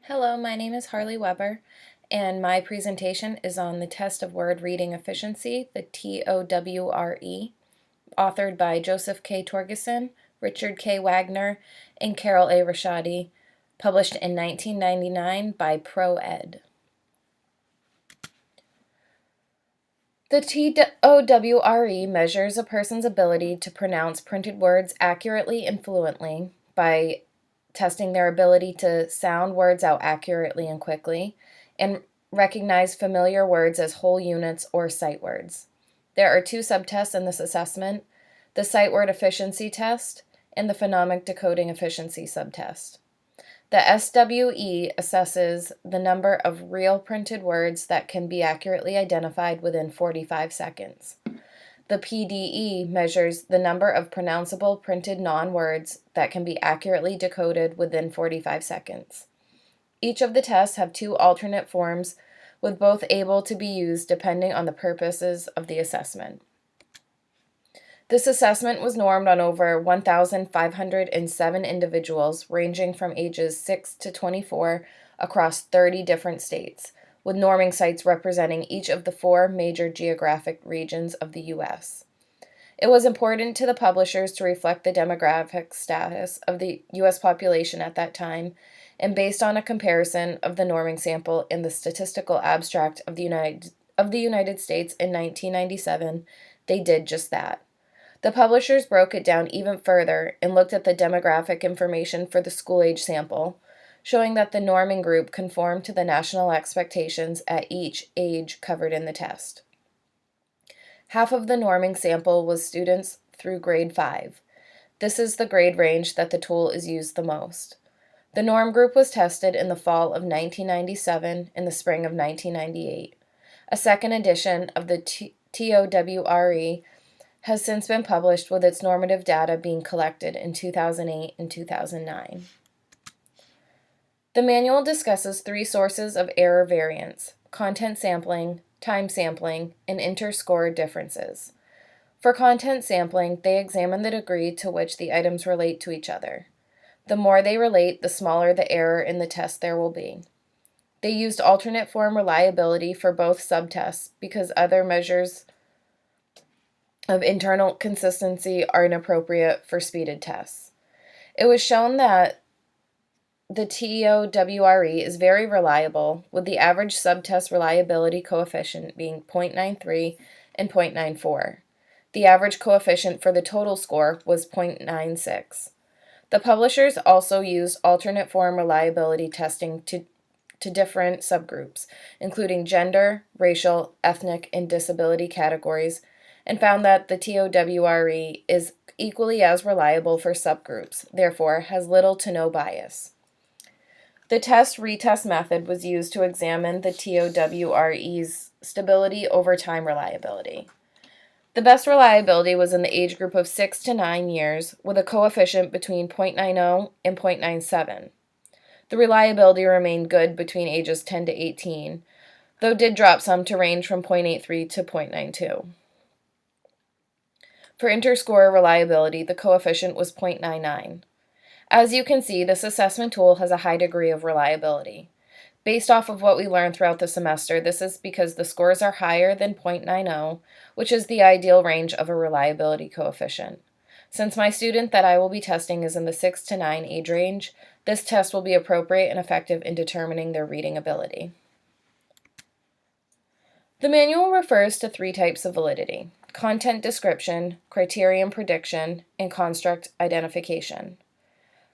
Hello, my name is Harley Weber, and my presentation is on the test of word reading efficiency, the TOWRE, authored by Joseph K. Torgeson, Richard K. Wagner, and Carol A. Rashadi, published in 1999 by ProEd. The TOWRE measures a person's ability to pronounce printed words accurately and fluently by testing their ability to sound words out accurately and quickly, and recognize familiar words as whole units or sight words. There are two subtests in this assessment: the sight word efficiency test and the phonemic decoding efficiency subtest. The SWE assesses the number of real printed words that can be accurately identified within 45 seconds. The PDE measures the number of pronounceable printed non-words that can be accurately decoded within 45 seconds. Each of the tests have two alternate forms, with both able to be used depending on the purposes of the assessment. This assessment was normed on over 1,507 individuals ranging from ages 6 to 24 across 30 different states, with norming sites representing each of the four major geographic regions of the U.S. It was important to the publishers to reflect the demographic status of the U.S. population at that time, and based on a comparison of the norming sample in the Statistical Abstract of the United States in 1997, they did just that. The publishers broke it down even further and looked at the demographic information for the school-age sample, showing that the norming group conformed to the national expectations at each age covered in the test. Half of the norming sample was students through grade 5. This is the grade range that the tool is used the most. The norm group was tested in the fall of 1997 and the spring of 1998. A second edition of the TOWRE has since been published, with its normative data being collected in 2008 and 2009. The manual discusses three sources of error variance: content sampling, time sampling, and inter-score differences. For content sampling, they examine the degree to which the items relate to each other. The more they relate, the smaller the error in the test there will be. They used alternate form reliability for both subtests because other measures of internal consistency are inappropriate for speeded tests. It was shown that the TOWRE is very reliable, with the average subtest reliability coefficient being 0.93 and 0.94. The average coefficient for the total score was 0.96. The publishers also used alternate form reliability testing to different subgroups, including gender, racial, ethnic, and disability categories, and found that the TOWRE is equally as reliable for subgroups, therefore has little to no bias. The test-retest method was used to examine the TOWRE's stability over time reliability. The best reliability was in the age group of 6 to 9 years, with a coefficient between 0.90 and 0.97. The reliability remained good between ages 10 to 18, though did drop some to range from 0.83 to 0.92. For interscore reliability, the coefficient was 0.99. As you can see, this assessment tool has a high degree of reliability. Based off of what we learned throughout the semester, this is because the scores are higher than 0.90, which is the ideal range of a reliability coefficient. Since my student that I will be testing is in the 6 to 9 age range, this test will be appropriate and effective in determining their reading ability. The manual refers to three types of validity: content description, criterion prediction, and construct identification.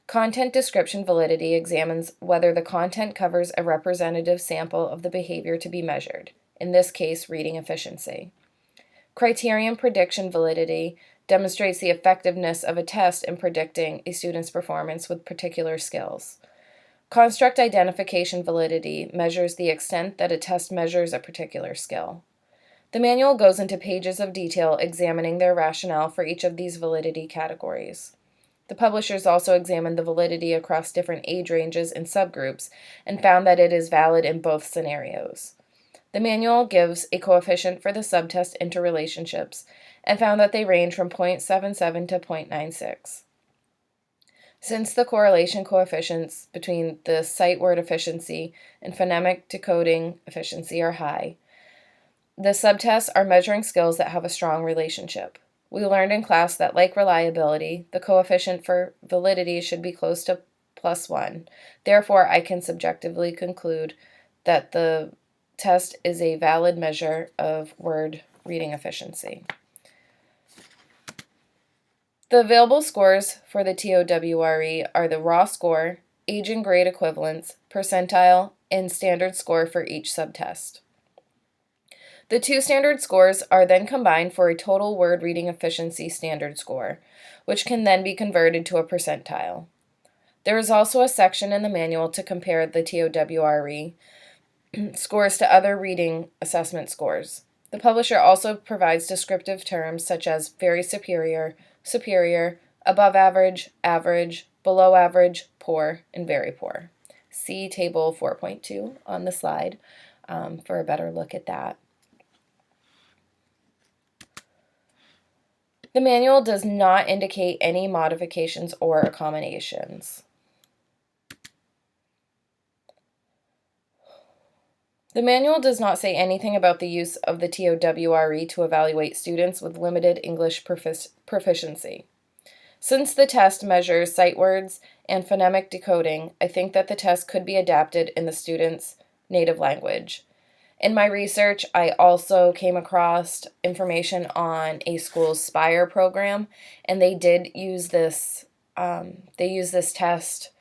Content description validity examines whether the content covers a representative sample of the behavior to be measured, in this case, reading efficiency. Criterion prediction validity demonstrates the effectiveness of a test in predicting a student's performance with particular skills. Construct identification validity measures the extent that a test measures a particular skill. The manual goes into pages of detail examining their rationale for each of these validity categories. The publishers also examined the validity across different age ranges and subgroups and found that it is valid in both scenarios. The manual gives a coefficient for the subtest interrelationships and found that they range from 0.77 to 0.96. Since the correlation coefficients between the sight word efficiency and phonemic decoding efficiency are high, the subtests are measuring skills that have a strong relationship. We learned in class that, like reliability, the coefficient for validity should be close to +1. Therefore, I can subjectively conclude that the test is a valid measure of word reading efficiency. The available scores for the TOWRE are the raw score, age and grade equivalents, percentile, and standard score for each subtest. The two standard scores are then combined for a total word reading efficiency standard score, which can then be converted to a percentile. There is also a section in the manual to compare the TOWRE scores to other reading assessment scores. The publisher also provides descriptive terms such as very superior, superior, above average, average, below average, poor, and very poor. See Table 4.2 on the slide for a better look at that. The manual does not indicate any modifications or accommodations. The manual does not say anything about the use of the TOWRE to evaluate students with limited English proficiency. Since the test measures sight words and phonemic decoding, I think that the test could be adapted in the student's native language. In my research, I also came across information on a school's SPIRE program, and they did use this. They use this test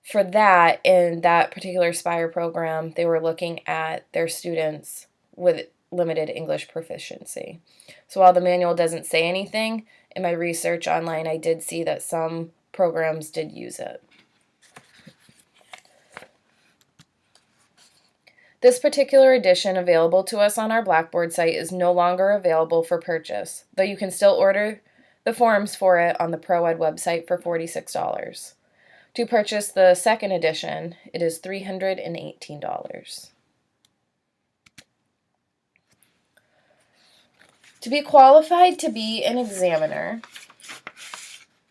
for that. In that particular SPIRE program, they were looking at their students with limited English proficiency. So while the manual doesn't say anything, in my research online, I did see that some programs did use it. This particular edition available to us on our Blackboard site is no longer available for purchase, though you can still order the forms for it on the ProEd website for $46. To purchase the second edition, it is $318. To be qualified to be an examiner,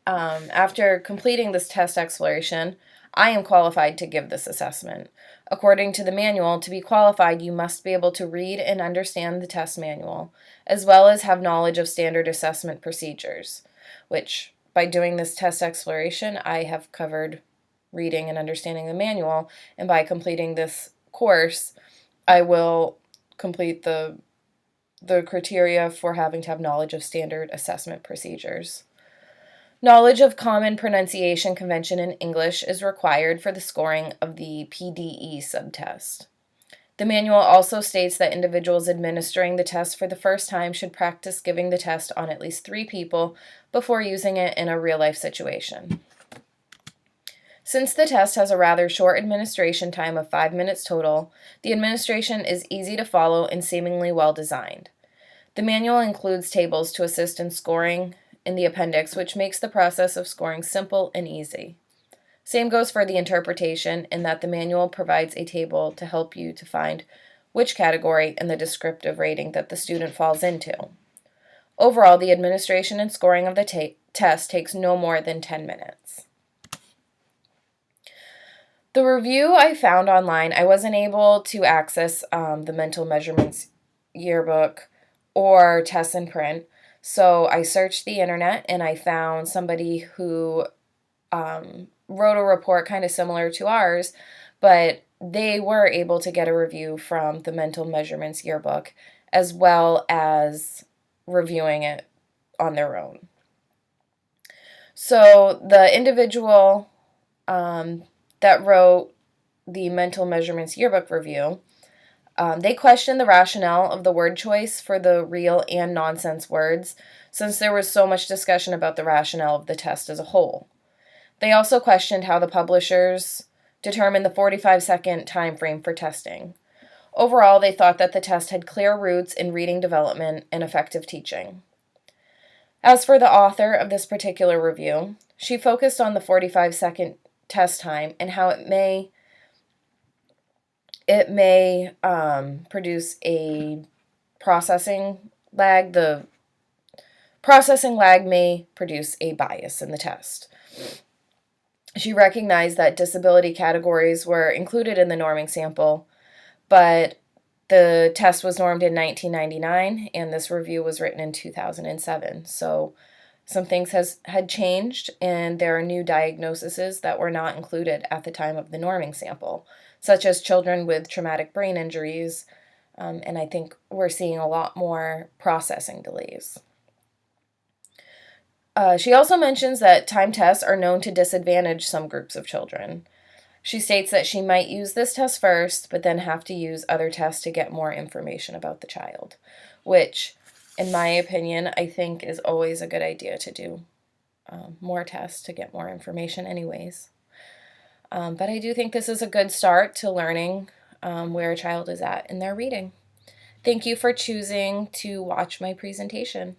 after completing this test exploration, I am qualified to give this assessment. According to the manual, to be qualified, you must be able to read and understand the test manual, as well as have knowledge of standard assessment procedures, which, by doing this test exploration, I have covered reading and understanding the manual, and by completing this course, I will complete the criteria for having to have knowledge of standard assessment procedures. Knowledge of common pronunciation convention in English is required for the scoring of the PDE subtest. The manual also states that individuals administering the test for the first time should practice giving the test on at least 3 people before using it in a real-life situation. Since the test has a rather short administration time of 5 minutes total, the administration is easy to follow and seemingly well designed. The manual includes tables to assist in scoring in the appendix, which makes the process of scoring simple and easy. Same goes for the interpretation, in that the manual provides a table to help you to find which category and the descriptive rating that the student falls into. Overall, the administration and scoring of the test takes no more than 10 minutes. The review I found online, I wasn't able to access the mental measurements yearbook or tests in print. So I searched the internet and I found somebody who wrote a report kind of similar to ours, but they were able to get a review from the Mental Measurements Yearbook as well as reviewing it on their own. So the individual that wrote the Mental Measurements Yearbook review, they questioned the rationale of the word choice for the real and nonsense words, since there was so much discussion about the rationale of the test as a whole. They also questioned how the publishers determined the 45-second time frame for testing. Overall, they thought that the test had clear roots in reading development and effective teaching. As for the author of this particular review, she focused on the 45-second test time and how it may produce a processing lag. The processing lag may produce a bias in the test. She recognized that disability categories were included in the norming sample, but the test was normed in 1999, and this review was written in 2007. So some things had changed, and there are new diagnoses that were not included at the time of the norming sample, such as children with traumatic brain injuries, and I think we're seeing a lot more processing delays. She also mentions that time tests are known to disadvantage some groups of children. She states that she might use this test first, but then have to use other tests to get more information about the child, which, in my opinion, I think is always a good idea to do more tests to get more information, anyways. But I do think this is a good start to learning where a child is at in their reading. Thank you for choosing to watch my presentation.